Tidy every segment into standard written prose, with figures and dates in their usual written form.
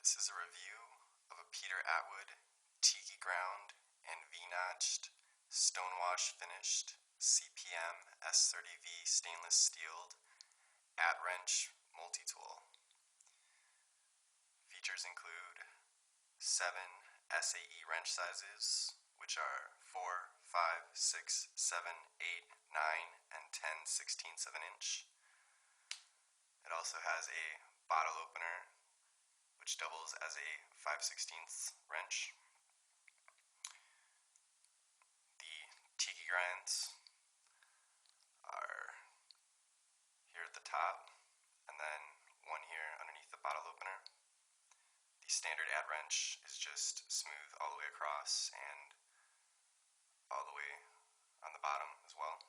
This is a review of a Peter Atwood Tiki ground and V-notched, stonewash finished CPM S30V stainless steeled Atwrench multi-tool. Features include 7 SAE wrench sizes, which are 4, 5, 6, 7, 8, 9, and 10/16 inch. It also has a bottle opener, which doubles as a 5/16 wrench. The Tiki grinds are here at the top, and then one here underneath the bottle opener. The standard Atwrench is just smooth all the way across and all the way on the bottom as well.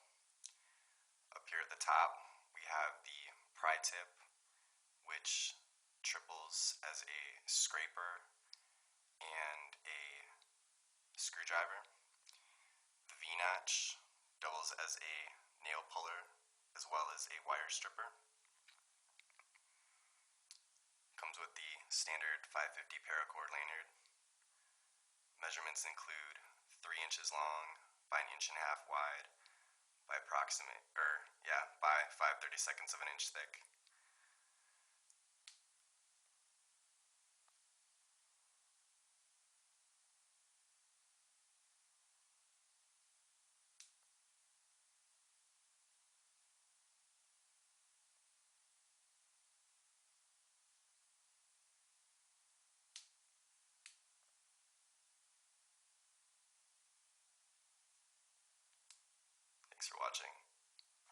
Up here at the top, we have the pry tip, which triples as a scraper and a screwdriver. The V-notch doubles as a nail puller as well as a wire stripper. Comes with the standard 550 paracord lanyard. Measurements include 3 inches long by 1.5 inches wide by by 5/32 of an inch thick. Thanks for watching.